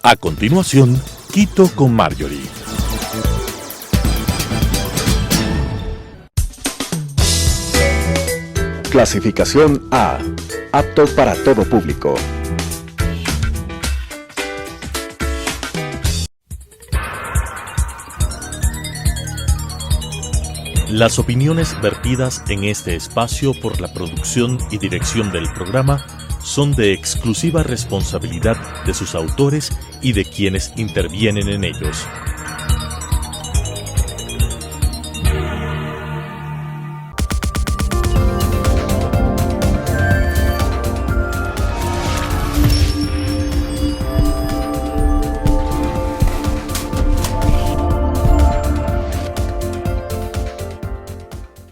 A continuación, Quito con Marjorie. Clasificación A. Apto para todo público. Las opiniones vertidas en este espacio por la producción y dirección del programa son de exclusiva responsabilidad de sus autores y de quienes intervienen en ellos.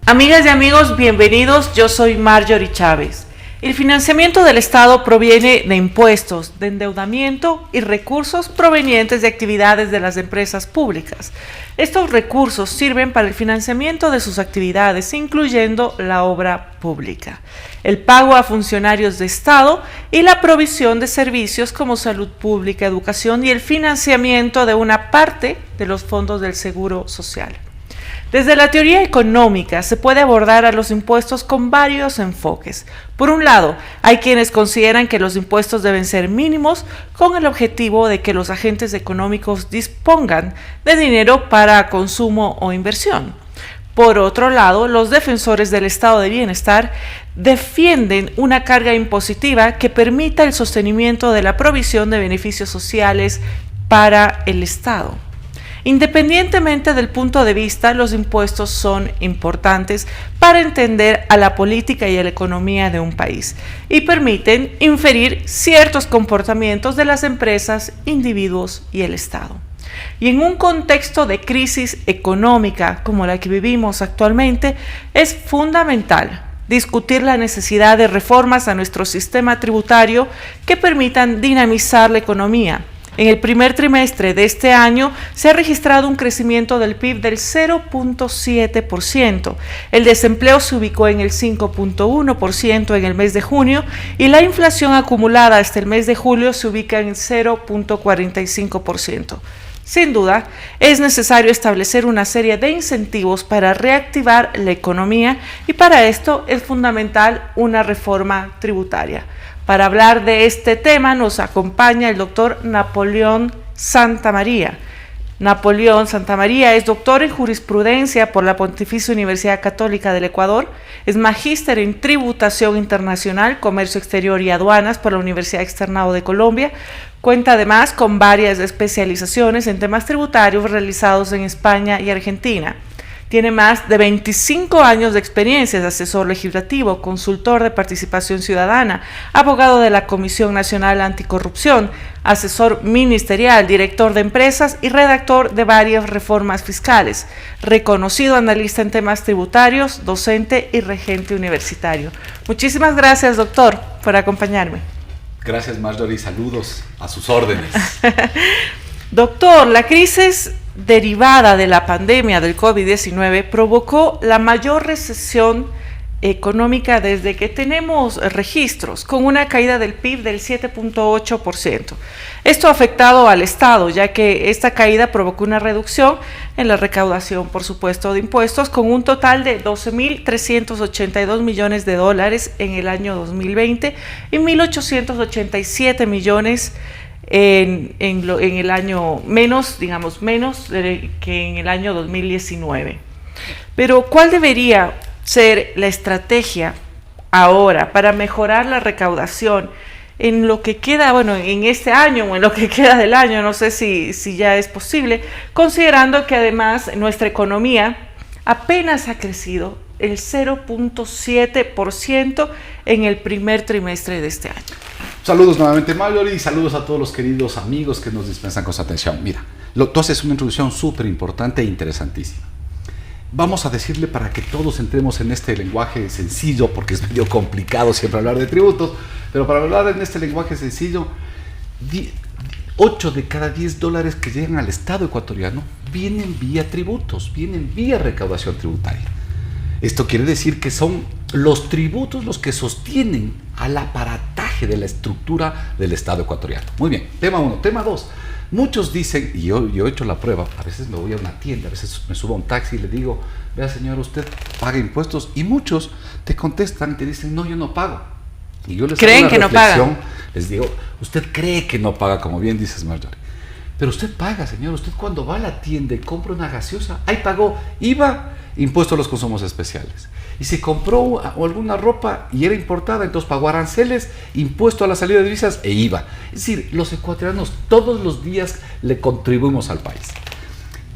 Amigas y amigos, bienvenidos. Yo soy Marjorie Chávez. El financiamiento del Estado proviene de impuestos, de endeudamiento y recursos provenientes de actividades de las empresas públicas. Estos recursos sirven para el financiamiento de sus actividades, incluyendo la obra pública, el pago a funcionarios de Estado y la provisión de servicios como salud pública, educación y el financiamiento de una parte de los fondos del Seguro Social. Desde la teoría económica se puede abordar a los impuestos con varios enfoques. Por un lado, hay quienes consideran que los impuestos deben ser mínimos con el objetivo de que los agentes económicos dispongan de dinero para consumo o inversión. Por otro lado, los defensores del estado de bienestar defienden una carga impositiva que permita el sostenimiento de la provisión de beneficios sociales para el Estado. Independientemente del punto de vista, los impuestos son importantes para entender a la política y a la economía de un país y permiten inferir ciertos comportamientos de las empresas, individuos y el Estado. Y en un contexto de crisis económica como la que vivimos actualmente, es fundamental discutir la necesidad de reformas a nuestro sistema tributario que permitan dinamizar la economía. En el primer trimestre de este año se ha registrado un crecimiento del PIB del 0.7%. El desempleo se ubicó en el 5.1% en el mes de junio y la inflación acumulada hasta el mes de julio se ubica en 0.45%. Sin duda, es necesario establecer una serie de incentivos para reactivar la economía y para esto es fundamental una reforma tributaria. Para hablar de este tema nos acompaña el doctor Napoleón Santamaría. Napoleón Santamaría es doctor en jurisprudencia por la Pontificia Universidad Católica del Ecuador, es magíster en tributación internacional, comercio exterior y aduanas por la Universidad Externado de Colombia. Cuenta además con varias especializaciones en temas tributarios realizados en España y Argentina. Tiene más de 25 años de experiencia, es asesor legislativo, consultor de participación ciudadana, abogado de la Comisión Nacional Anticorrupción, asesor ministerial, director de empresas y redactor de varias reformas fiscales, reconocido analista en temas tributarios, docente y regente universitario. Muchísimas gracias, doctor, por acompañarme. Gracias, Marjorie, saludos a sus órdenes. Doctor, la crisis derivada de la pandemia del COVID-19 provocó la mayor recesión económica desde que tenemos registros, con una caída del PIB del 7.8%. Esto ha afectado al Estado, ya que esta caída provocó una reducción en la recaudación, por supuesto, de impuestos, con un total de 12.382 millones de dólares en el año 2020 y 1.887 millones en el año menos que en el año 2019. Pero ¿cuál debería ser la estrategia ahora para mejorar la recaudación en lo que queda, en este año o en lo que queda del año? No sé si ya es posible, considerando que además nuestra economía apenas ha crecido el 0.7% en el primer trimestre de este año. Saludos nuevamente, Marjorie, y saludos a todos los queridos amigos que nos dispensan con su atención. Mira, tú haces una introducción súper importante e interesantísima. Vamos a decirle para que todos entremos en este lenguaje sencillo, porque es medio complicado siempre hablar de tributos, pero para hablar en este lenguaje sencillo, 8 de cada 10 dólares que llegan al Estado ecuatoriano vienen vía tributos, vienen vía recaudación tributaria. Esto quiere decir que son los tributos los que sostienen al aparataje engranaje de la estructura del Estado ecuatoriano. Muy bien, tema 1. Tema 2. Muchos dicen, y yo he hecho la prueba, a veces me voy a una tienda, a veces me subo a un taxi y le digo, vea señor, usted paga impuestos, y muchos te contestan, te dicen, no, yo no pago. Y yo les ¿creen hago que una reflexión, no pagan? les digo, usted cree que no paga, como bien dices, Marjorie, pero usted paga, señor. Usted cuando va a la tienda y compra una gaseosa, ahí pagó IVA, impuesto a los consumos especiales. Y si compró alguna ropa y era importada, entonces pagó aranceles, impuesto a la salida de divisas e IVA. Es decir, los ecuatorianos todos los días le contribuimos al país.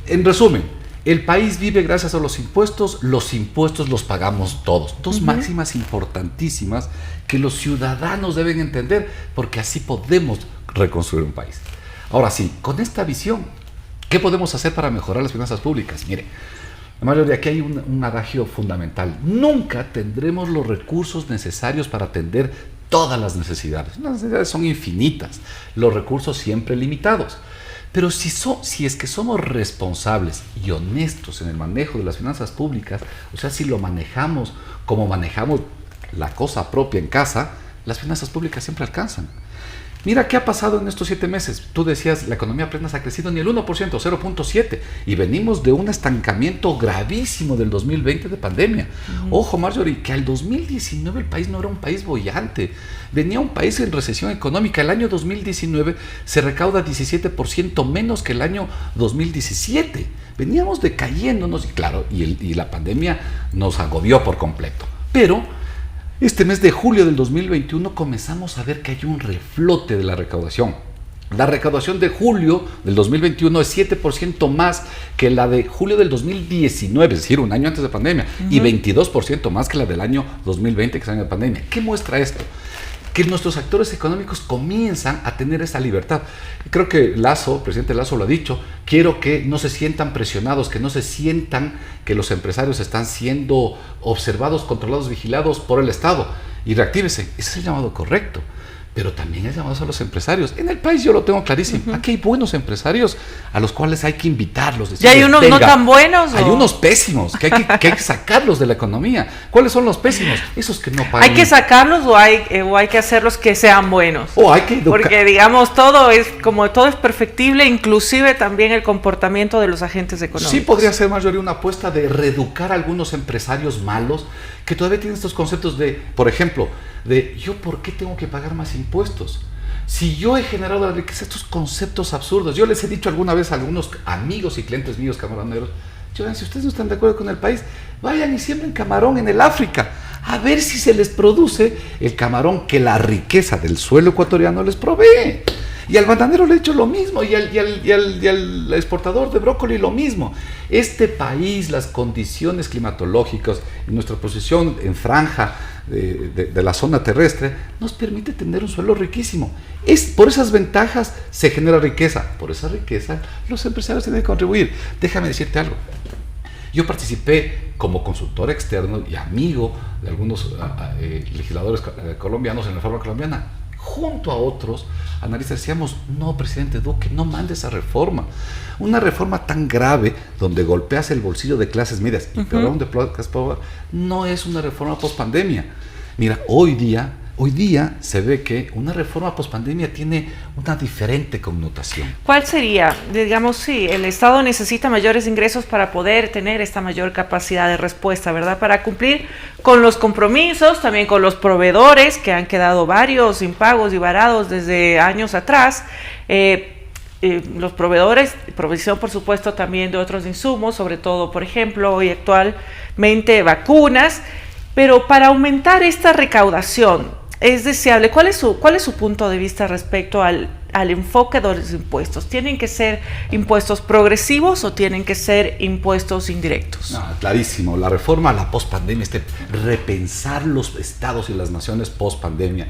En resumen, el país vive gracias a los impuestos los pagamos todos. Dos máximas importantísimas que los ciudadanos deben entender, porque así podemos reconstruir un país. Ahora sí, con esta visión, ¿qué podemos hacer para mejorar las finanzas públicas? Mire, Mario, aquí hay un adagio fundamental. Nunca tendremos los recursos necesarios para atender todas las necesidades. Las necesidades son infinitas, los recursos siempre limitados. Pero si es que somos responsables y honestos en el manejo de las finanzas públicas, o sea, si lo manejamos como manejamos la cosa propia en casa, las finanzas públicas siempre alcanzan. Mira qué ha pasado en estos 7 meses. Tú decías, la economía apenas ha crecido ni el 1%, 0.7%. Y venimos de un estancamiento gravísimo del 2020 de pandemia. Ojo, Marjorie, que al 2019 el país no era un país boyante. Venía un país en recesión económica. El año 2019 se recauda 17% menos que el año 2017. Veníamos decayéndonos y claro, y la pandemia nos agobió por completo. Pero este mes de julio del 2021 comenzamos a ver que hay un reflote de la recaudación. La recaudación de julio del 2021 es 7% más que la de julio del 2019, es decir, un año antes de pandemia, y 22% más que la del año 2020, que es el año de pandemia. ¿Qué muestra esto? Que nuestros actores económicos comienzan a tener esa libertad. Creo que presidente Lasso lo ha dicho, quiero que no se sientan presionados, que no se sientan que los empresarios están siendo observados, controlados, vigilados por el Estado. Y reactívese, ese es el llamado correcto. Pero también es llamado a los empresarios. En el país yo lo tengo clarísimo. Aquí hay buenos empresarios a los cuales hay que invitarlos. ¿Y hay unos no tan buenos? Hay unos pésimos que hay que sacarlos de la economía. ¿Cuáles son los pésimos? Esos que no pagan. ¿Hay que sacarlos o hay que hacerlos que sean buenos? O hay que educar. Porque digamos, todo es perfectible, inclusive también el comportamiento de los agentes económicos. Sí podría ser, Marjorie, una apuesta de reeducar a algunos empresarios malos que todavía tienen estos conceptos de, por ejemplo, de yo por qué tengo que pagar más impuestos si yo he generado la riqueza. Estos conceptos absurdos. Yo les he dicho alguna vez a algunos amigos y clientes míos camaroneros, si ustedes no están de acuerdo con el país, vayan y siembren camarón en el África, a ver si se les produce el camarón que la riqueza del suelo ecuatoriano les provee. Y al bananero le he dicho lo mismo, y al exportador de brócoli lo mismo. Este país, las condiciones climatológicas y nuestra posición en franja de la zona terrestre nos permite tener un suelo riquísimo. Por esas ventajas se genera riqueza. Por esa riqueza los empresarios tienen que contribuir. Déjame decirte algo. Yo participé como consultor externo y amigo de algunos legisladores colombianos en la reforma colombiana. Junto a otros analistas decíamos, no, presidente Duque, no mande esa reforma. Una reforma tan grave donde golpeas el bolsillo de clases medias y peor aún de clases pobres, no es una reforma post-pandemia. Mira, hoy día se ve que una reforma post-pandemia tiene una diferente connotación. ¿Cuál sería? Digamos, sí, el Estado necesita mayores ingresos para poder tener esta mayor capacidad de respuesta, ¿verdad? Para cumplir con los compromisos, también con los proveedores, que han quedado varios impagos y varados desde años atrás. Los proveedores, provisión por supuesto también de otros insumos, sobre todo, por ejemplo, hoy actualmente vacunas. Pero para aumentar esta recaudación, es deseable. ¿Cuál es su punto de vista respecto al enfoque de los impuestos? ¿Tienen que ser impuestos progresivos o tienen que ser impuestos indirectos? No, clarísimo. La reforma a la post-pandemia, repensar los estados y las naciones post-pandemia,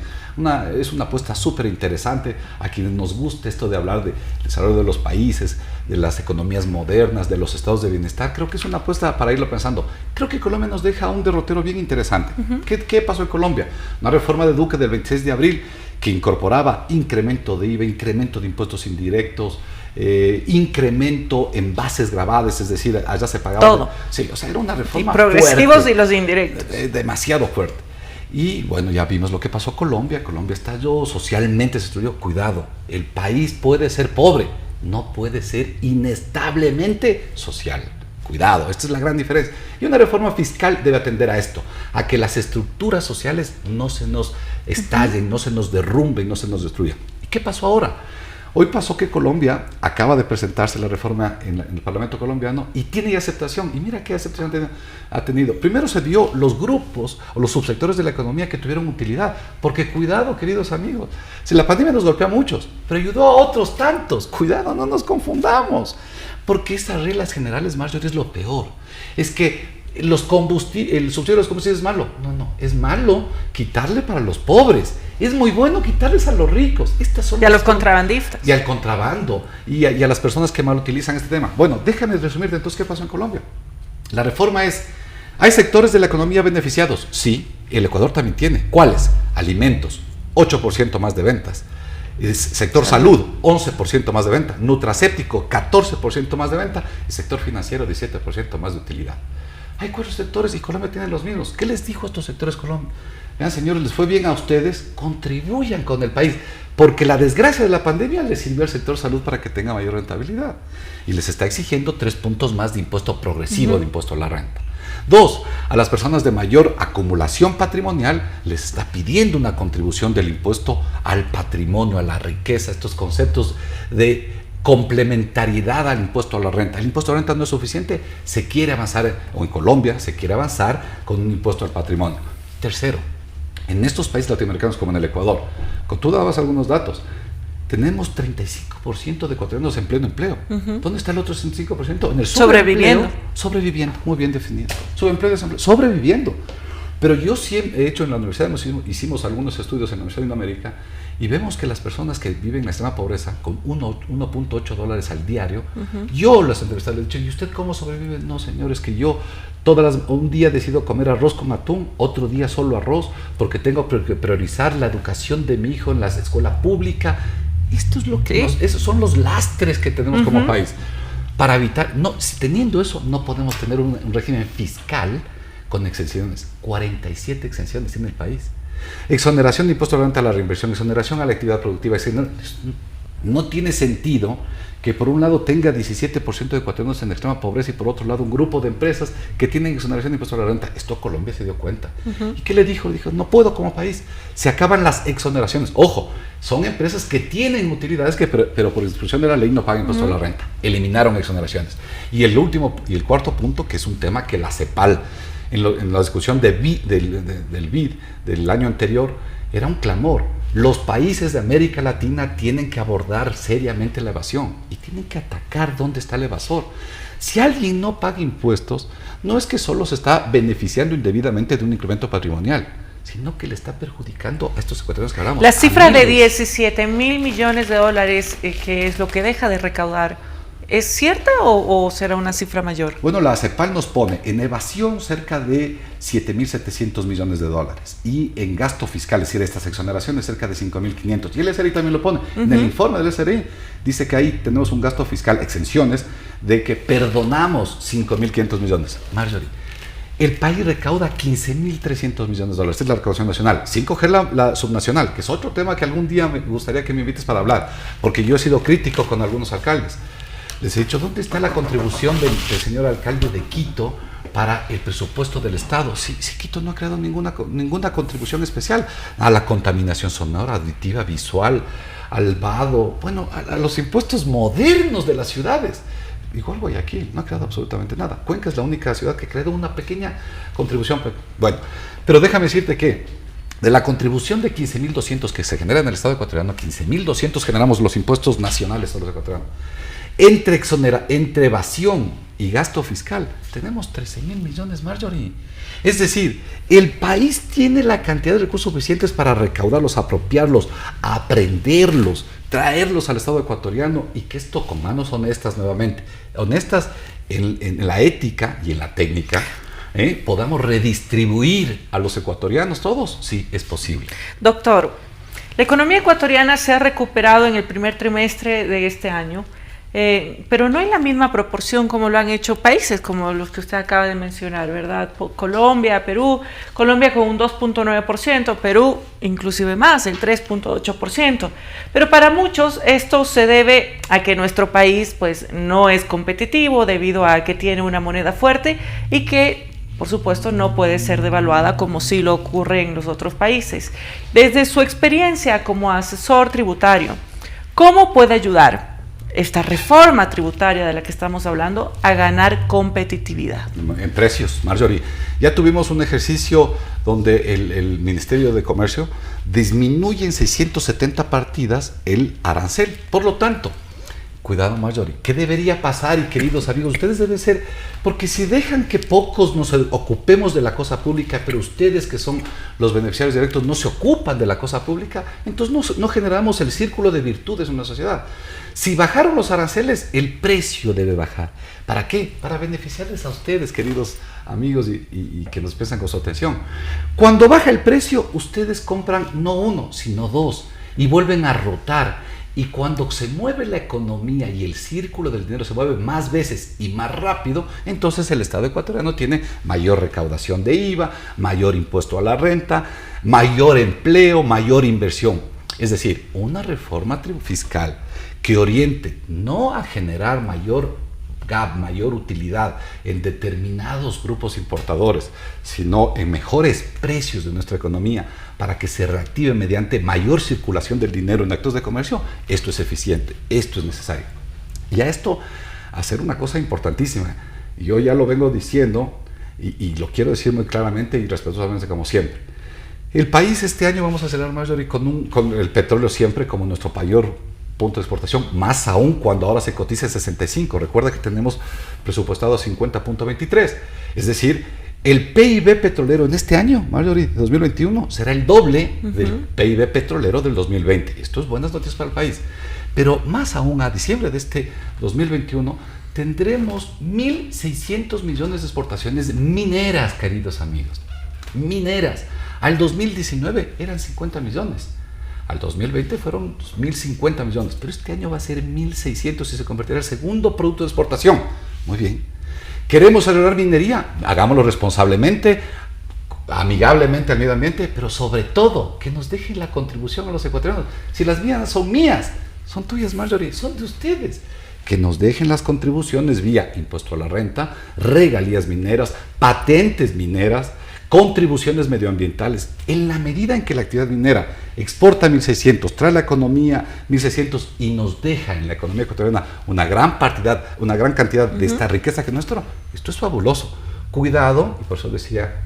es una apuesta súper interesante a quienes nos gusta esto de hablar del desarrollo de los países, de las economías modernas, de los estados de bienestar. Creo que es una apuesta para irlo pensando. Creo que Colombia nos deja un derrotero bien interesante. ¿Qué pasó en Colombia? Una reforma de Duque del 26 de abril que incorporaba incremento de IVA, incremento de impuestos indirectos, incremento en bases grabadas, es decir, allá se pagaba todo. Sí, o sea, era una reforma y progresivos fuerte, y los indirectos. Demasiado fuerte. Y bueno, ya vimos lo que pasó en Colombia. Colombia estalló, socialmente se destruyó. Cuidado, el país puede ser pobre, no puede ser inestablemente social. Cuidado, esta es la gran diferencia. Y una reforma fiscal debe atender a esto, a que las estructuras sociales no se nos estallen, no se nos derrumben, no se nos destruyan. ¿Y qué pasó ahora? Hoy pasó que Colombia acaba de presentarse la reforma en el Parlamento colombiano y tiene ya aceptación. Y mira qué aceptación ha tenido. Primero se vio los grupos o los subsectores de la economía que tuvieron utilidad. Porque cuidado, queridos amigos, si la pandemia nos golpeó a muchos, pero ayudó a otros tantos. Cuidado, no nos confundamos. Porque estas reglas generales, Marjorie, es lo peor. Es que el subsidio de los combustibles es malo. No, es malo quitarle para los pobres. Es muy bueno quitarles a los ricos. Estas son y a los contrabandistas. Y al contrabando. Y a las personas que mal utilizan este tema. Bueno, déjame resumirte entonces qué pasó en Colombia. La reforma es, ¿hay sectores de la economía beneficiados? Sí, el Ecuador también tiene. ¿Cuáles? Alimentos, 8% más de ventas. Sector salud, 11% más de venta. Nutracéptico, 14% más de venta. Y sector financiero, 17% más de utilidad. Hay 4 sectores y Colombia tiene los mismos. ¿Qué les dijo a estos sectores Colombia? Vean, señores, les fue bien a ustedes, contribuyan con el país, porque la desgracia de la pandemia les sirvió al sector salud para que tenga mayor rentabilidad. Y les está exigiendo 3 puntos más de impuesto progresivo, de impuesto a la renta. 2, a las personas de mayor acumulación patrimonial les está pidiendo una contribución del impuesto al patrimonio, a la riqueza, estos conceptos de complementariedad al impuesto a la renta. El impuesto a la renta no es suficiente, se quiere avanzar, o en Colombia se quiere avanzar con un impuesto al patrimonio. Tercero, en estos países latinoamericanos como en el Ecuador, tú dabas algunos datos, tenemos 35% de ecuatorianos en pleno empleo. ¿Dónde está el otro 65%? En el sobreviviendo. Sobreviviendo, muy bien definido. Subempleo, desempleo, sobreviviendo. Pero yo siempre he hecho en la universidad, hicimos algunos estudios en la Universidad de América y vemos que las personas que viven en la extrema pobreza con $1.8 al diario, yo las entrevisté, les he dicho, ¿y usted cómo sobrevive? No, señores, que yo un día decido comer arroz con atún, otro día solo arroz, porque tengo que priorizar la educación de mi hijo en la escuela pública. Esto es lo que esos son los lastres que tenemos como país. Para evitar, teniendo eso, no podemos tener un régimen fiscal con exenciones. 47 exenciones tiene el país. Exoneración de impuesto a la renta a la reinversión, exoneración a la actividad productiva. No tiene sentido que por un lado tenga 17% de ecuatorianos en extrema pobreza y por otro lado un grupo de empresas que tienen exoneración de impuesto a la renta. Esto Colombia se dio cuenta. ¿Y qué le dijo? Dijo, no puedo como país. Se acaban las exoneraciones. Ojo, son empresas que tienen utilidades pero por instrucción de la ley no pagan impuesto a la renta. Eliminaron exoneraciones. Y el cuarto punto, que es un tema que la CEPAL en la discusión del BID del año anterior, era un clamor. Los países de América Latina tienen que abordar seriamente la evasión y tienen que atacar dónde está el evasor. Si alguien no paga impuestos, no es que solo se está beneficiando indebidamente de un incremento patrimonial, sino que le está perjudicando a estos ecuatorianos que hablamos. La cifra de 17,000 millones de dólares, que es lo que deja de recaudar, ¿es cierta o será una cifra mayor? Bueno, la CEPAL nos pone en evasión cerca de 7,700 millones de dólares y en gasto fiscal, es decir, estas exoneraciones cerca de 5,500. Y el SRI también lo pone. En el informe del SRI dice que ahí tenemos un gasto fiscal, exenciones, de que perdonamos 5,500 millones. Marjorie, el país recauda 15,300 millones de dólares. Esta es la recaudación nacional, sin coger la subnacional, que es otro tema que algún día me gustaría que me invites para hablar, porque yo he sido crítico con algunos alcaldes. Les he dicho, ¿dónde está la contribución del señor alcalde de Quito para el presupuesto del Estado? Si Quito no ha creado ninguna contribución especial a la contaminación sonora, auditiva, visual, al vado, bueno, a los impuestos modernos de las ciudades. Igual Guayaquil no ha creado absolutamente nada. Cuenca es la única ciudad que ha creado una pequeña contribución. Bueno, pero déjame decirte que de la contribución de 15,200 que se genera en el Estado ecuatoriano, 15,200 generamos los impuestos nacionales a los ecuatorianos. Entre evasión y gasto fiscal, tenemos 13,000 millones, Marjorie. Es decir, el país tiene la cantidad de recursos suficientes para recaudarlos, apropiarlos, aprenderlos, traerlos al Estado ecuatoriano y que esto con manos honestas nuevamente, honestas en la ética y en la técnica, podamos redistribuir a los ecuatorianos todos. Sí, es posible. Doctor, la economía ecuatoriana se ha recuperado en el primer trimestre de este año. pero no en la misma proporción como lo han hecho países como los que usted acaba de mencionar, ¿verdad? Colombia, Perú, Colombia con un 2.9%, Perú inclusive más, el 3.8%. Pero para muchos esto se debe a que nuestro país pues no es competitivo debido a que tiene una moneda fuerte y que por supuesto no puede ser devaluada como sí lo ocurre en los otros países. Desde su experiencia como asesor tributario, ¿cómo puede ayudar esta reforma tributaria de la que estamos hablando a ganar competitividad? En precios, Marjorie. Ya tuvimos un ejercicio donde el Ministerio de Comercio disminuye en 670 partidas el arancel. Por lo tanto, cuidado, Marjorie, ¿qué debería pasar? Y queridos amigos, ustedes deben ser, porque si dejan que pocos nos ocupemos de la cosa pública, pero ustedes que son los beneficiarios directos no se ocupan de la cosa pública, entonces no generamos el círculo de virtudes en una sociedad. Si bajaron los aranceles, el precio debe bajar. ¿Para qué? Para beneficiarles a ustedes, queridos amigos, y que nos prestan con su atención. Cuando baja el precio, ustedes compran no uno, sino dos, y vuelven a rotar. Y cuando se mueve la economía y el círculo del dinero se mueve más veces y más rápido, entonces el Estado ecuatoriano tiene mayor recaudación de IVA, mayor impuesto a la renta, mayor empleo, mayor inversión. Es decir, una reforma fiscal que oriente no a generar mayor gap, mayor utilidad en determinados grupos importadores, sino en mejores precios de nuestra economía para que se reactive mediante mayor circulación del dinero en actos de comercio. Esto es eficiente, esto es necesario. Y a esto, hacer una cosa importantísima, yo ya lo vengo diciendo y lo quiero decir muy claramente y respetuosamente como siempre. El país este año vamos a cerrar, Marjorie, con el petróleo siempre como nuestro mayor punto de exportación, más aún cuando ahora se cotiza en 65. Recuerda que tenemos presupuestado 50.23. Es decir, el PIB petrolero en este año, Marjorie, de 2021, será el doble del PIB petrolero del 2020. Esto es buenas noticias para el país. Pero más aún, a diciembre de este 2021, tendremos 1.600 millones de exportaciones mineras, queridos amigos. Mineras. Al 2019 eran 50 millones. Al 2020 fueron 1.050 millones, pero este año va a ser 1.600 y se convertirá en el segundo producto de exportación. Muy bien. ¿Queremos acelerar minería? Hagámoslo responsablemente, amigablemente al medio ambiente, pero sobre todo, que nos dejen la contribución a los ecuatorianos. Si las mías son mías, son tuyas, Marjorie, son de ustedes. Que nos dejen las contribuciones vía impuesto a la renta, regalías mineras, patentes mineras, contribuciones medioambientales. En la medida en que la actividad minera exporta 1.600, trae la economía 1.600 y nos deja en la economía ecuatoriana una gran cantidad de esta riqueza que es nuestra, esto es fabuloso. Cuidado, y por eso decía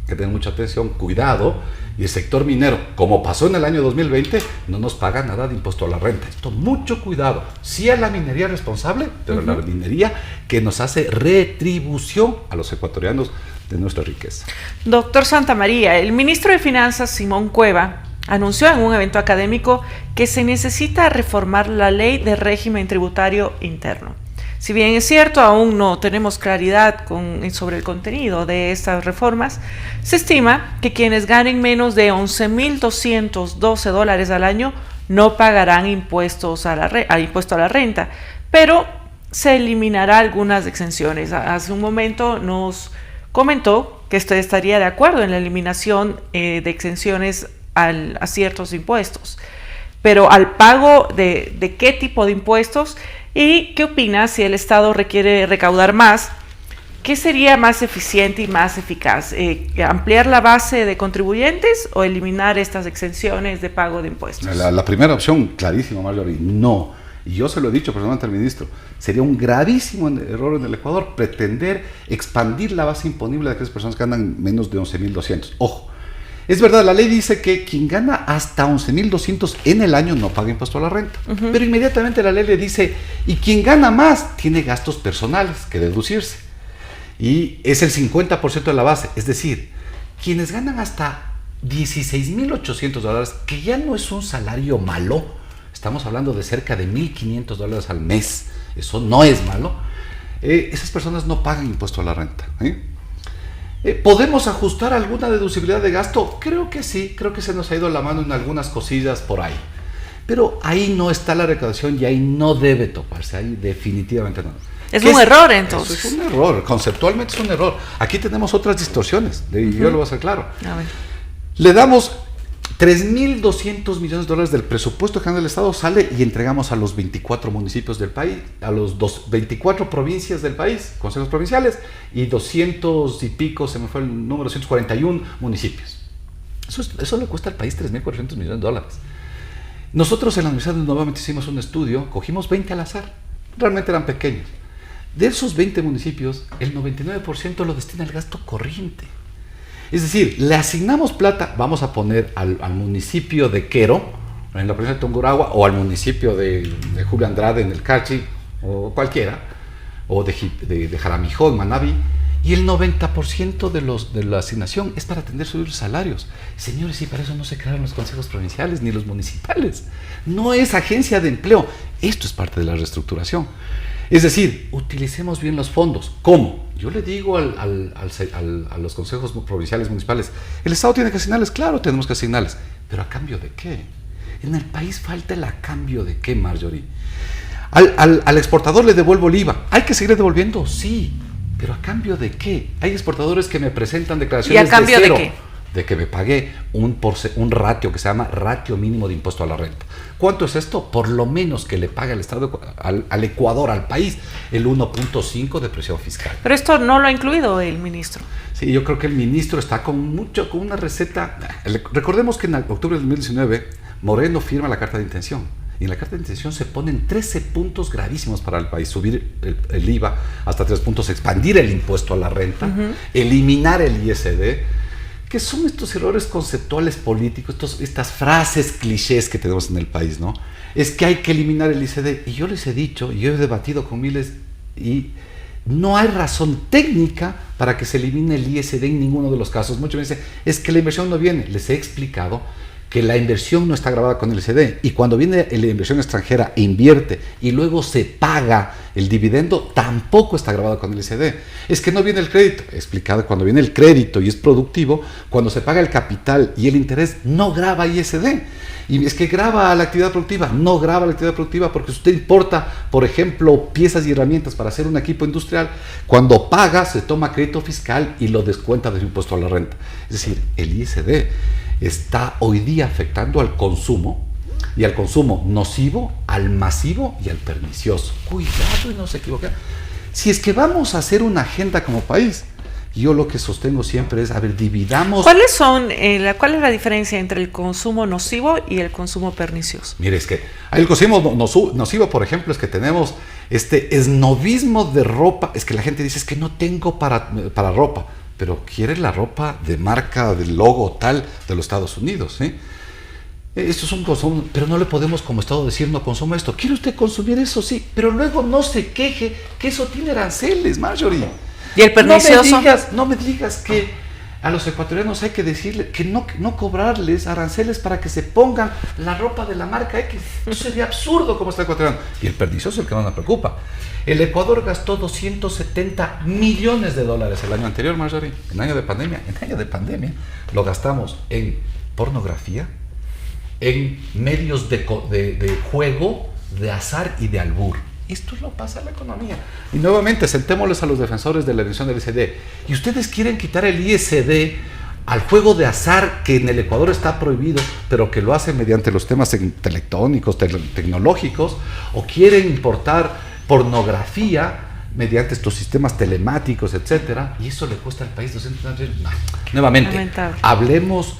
que tengan mucha atención, cuidado, y el sector minero, como pasó en el año 2020, no nos paga nada de impuesto a la renta. Esto, mucho cuidado. Sí a la minería responsable, pero la minería que nos hace retribución a los ecuatorianos de nuestra riqueza. Doctor Santamaría, el ministro de Finanzas, Simón Cueva, anunció en un evento académico que se necesita reformar la ley de régimen tributario interno. Si bien es cierto, aún no tenemos claridad sobre el contenido de estas reformas, se estima que quienes ganen menos de $11.212 al año no pagarán impuesto a la renta, pero se eliminará algunas exenciones. Hace un momento nos comentó que usted estaría de acuerdo en la eliminación de exenciones a ciertos impuestos, pero al pago de qué tipo de impuestos. ¿Y qué opina si el Estado requiere recaudar más? ¿Qué sería más eficiente y más eficaz? ¿Ampliar la base de contribuyentes o eliminar estas exenciones de pago de impuestos? La primera opción, clarísima, Marjorie, no. Y yo se lo he dicho personalmente al ministro, sería un gravísimo error en el Ecuador pretender expandir la base imponible de aquellas personas que ganan menos de 11.200. Ojo, es verdad, la ley dice que quien gana hasta 11.200 en el año no paga impuesto a la renta. Pero inmediatamente la ley le dice, y quien gana más tiene gastos personales que deducirse. Y es el 50% de la base. Es decir, quienes ganan hasta $16.800, que ya no es un salario malo, estamos hablando de cerca de $1.500 al mes, eso no es malo, esas personas no pagan impuesto a la renta. ¿Podemos ajustar alguna deducibilidad de gasto? Creo que sí, creo que se nos ha ido la mano en algunas cosillas por ahí. Pero ahí no está la recaudación y ahí no debe toparse, ahí definitivamente no. Es un error, entonces. Eso es un error, conceptualmente es un error. Aquí tenemos otras distorsiones, y yo lo voy a hacer claro. A ver. Le damos 3.200 millones de dólares del presupuesto general del Estado, sale y entregamos a los 24 municipios del país, a los 24 provincias del país, consejos provinciales, y 200 y pico, se me fue el número, 241 municipios. Eso le cuesta al país 3.400 millones de dólares. Nosotros en la universidad nuevamente hicimos un estudio, cogimos 20 al azar, realmente eran pequeños. De esos 20 municipios, el 99% lo destina al gasto corriente. Es decir, le asignamos plata, vamos a poner al municipio de Quero, en la provincia de Tungurahua, o al municipio de Julio Andrade en el Carchi, o cualquiera, o de Jaramijó, en Manabí, y el 90% de la asignación es para atender sus salarios. Señores, y para eso no se crearon los consejos provinciales ni los municipales. No es agencia de empleo. Esto es parte de la reestructuración. Es decir, utilicemos bien los fondos. ¿Cómo? Yo le digo a los consejos provinciales, municipales, el Estado tiene que asignarles, claro, tenemos que asignarles, pero ¿a cambio de qué? En el país falta el a cambio de qué, Marjorie. Al exportador le devuelvo el IVA. ¿Hay que seguir devolviendo? Sí, pero ¿a cambio de qué? Hay exportadores que me presentan declaraciones de cero. ¿Y a cambio de qué? De que me pagué un ratio que se llama ratio mínimo de impuesto a la renta. ¿Cuánto es esto? Por lo menos que le pague al Estado, al Ecuador, al país, el 1.5 de presión fiscal. Pero esto no lo ha incluido el ministro. Sí, yo creo que el ministro está con una receta. Recordemos que en octubre de 2019 Moreno firma la carta de intención. Y en la carta de intención se ponen 13 puntos gravísimos para el país. Subir el IVA hasta 3 puntos, expandir el impuesto a la renta, eliminar el ISD, que son estos errores conceptuales políticos, estas frases clichés que tenemos en el país, ¿no? Es que hay que eliminar el ISD. Y yo les he dicho, y yo he debatido con miles, y no hay razón técnica para que se elimine el ISD en ninguno de los casos. Muchos me dicen, es que la inversión no viene. Les he explicado que la inversión no está grabada con el ISD, y cuando viene la inversión extranjera e invierte y luego se paga el dividendo, tampoco está grabado con el ISD. Es que no viene el crédito. He explicado, cuando viene el crédito y es productivo, cuando se paga el capital y el interés, no graba ISD. Y es que graba la actividad productiva, no graba la actividad productiva, porque si usted importa, por ejemplo, piezas y herramientas para hacer un equipo industrial, cuando paga se toma crédito fiscal y lo descuenta del impuesto a la renta. Es decir, el ISD está hoy día afectando al consumo, y al consumo nocivo, al masivo y al pernicioso. Cuidado y no se equivoquen. Si es que vamos a hacer una agenda como país, yo lo que sostengo siempre es, a ver, dividamos. ¿Cuál es la diferencia entre el consumo nocivo y el consumo pernicioso? Mire, es que el consumo nocivo, por ejemplo, es que tenemos este esnovismo de ropa. Es que la gente dice, es que no tengo para ropa, pero quiere la ropa de marca, del logo tal de los Estados Unidos, ¿sí? Esto es un consumo, pero no le podemos como Estado decir no consuma esto. ¿Quiere usted consumir eso? Sí, pero luego no se queje que eso tiene aranceles, Marjorie. ¿Y el pernicioso? No me digas que a los ecuatorianos hay que decirle que no cobrarles aranceles para que se pongan la ropa de la marca X. Eso sería absurdo como está el ecuatoriano. Y el pernicioso es el que no nos preocupa. El Ecuador gastó 270 millones de dólares el año anterior, Marjorie, en año de pandemia. En año de pandemia lo gastamos en pornografía, en medios de juego, de azar y de albur. Esto lo pasa a la economía. Y nuevamente, sentémosles a los defensores de la eliminación del ISD. Y ustedes quieren quitar el ISD al juego de azar que en el Ecuador está prohibido, pero que lo hacen mediante los temas intelectónicos, tecnológicos, o quieren importar pornografía mediante estos sistemas telemáticos, etcétera, y eso le cuesta al país 200 millones. No. Nuevamente, lamentable. Hablemos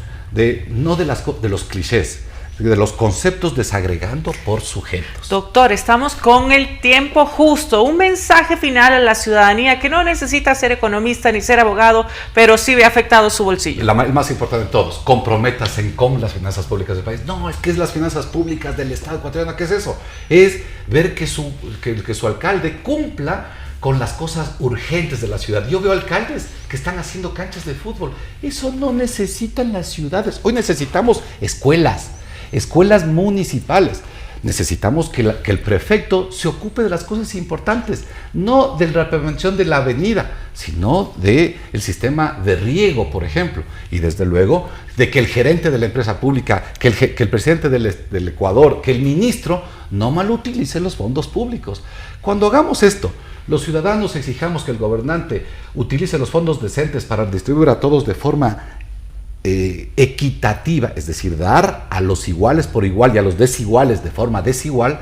no de los clichés, de los conceptos, desagregando por sujetos. Doctor, estamos con el tiempo justo. Un mensaje final a la ciudadanía que no necesita ser economista ni ser abogado, pero sí ve afectado su bolsillo. El más importante de todos, comprométase con las finanzas públicas del país. No, es que es las finanzas públicas del Estado ecuatoriano. ¿Qué es eso? Es ver que su alcalde cumpla con las cosas urgentes de la ciudad. Yo veo alcaldes que están haciendo canchas de fútbol. Eso no necesitan las ciudades. Hoy necesitamos escuelas municipales. necesitamos que el prefecto se ocupe de las cosas importantes, no de la prevención de la avenida, sino del sistema de riego, por ejemplo, y desde luego de que el gerente de la empresa pública, que el presidente del Ecuador, que el ministro no malutilice los fondos públicos. Cuando hagamos esto, los ciudadanos exijamos que el gobernante utilice los fondos decentes para distribuir a todos de forma equitativa, es decir, dar a los iguales por igual y a los desiguales de forma desigual.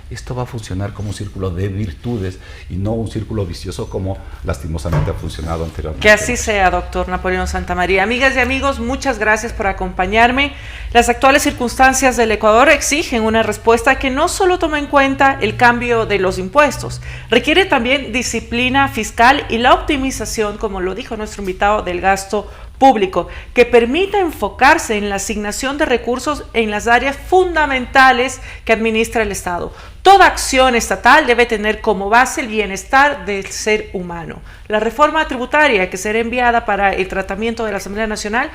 Esto va a funcionar como un círculo de virtudes y no un círculo vicioso como lastimosamente ha funcionado anteriormente. Que así sea, doctor Napoleón Santamaría. Amigas y amigos, muchas gracias por acompañarme. Las actuales circunstancias del Ecuador exigen una respuesta que no solo toma en cuenta el cambio de los impuestos, requiere también disciplina fiscal y la optimización, como lo dijo nuestro invitado, del gasto público, que permita enfocarse en la asignación de recursos en las áreas fundamentales que administra el Estado. Toda acción estatal debe tener como base el bienestar del ser humano. La reforma tributaria que será enviada para el tratamiento de la Asamblea Nacional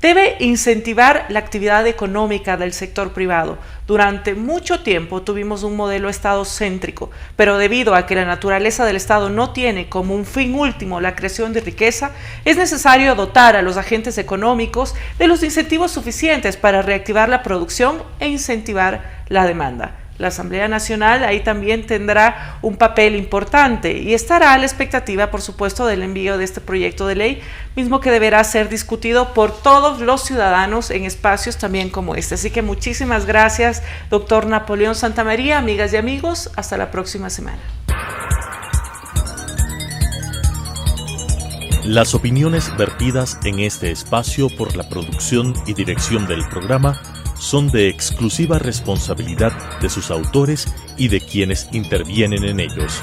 debe incentivar la actividad económica del sector privado. Durante mucho tiempo tuvimos un modelo estado-céntrico, pero debido a que la naturaleza del Estado no tiene como un fin último la creación de riqueza, es necesario dotar a los agentes económicos de los incentivos suficientes para reactivar la producción e incentivar la demanda. La Asamblea Nacional ahí también tendrá un papel importante y estará a la expectativa, por supuesto, del envío de este proyecto de ley, mismo que deberá ser discutido por todos los ciudadanos en espacios también como este. Así que muchísimas gracias, doctor Napoleón Santamaría. Amigas y amigos, hasta la próxima semana. Las opiniones vertidas en este espacio por la producción y dirección del programa son de exclusiva responsabilidad de sus autores y de quienes intervienen en ellos.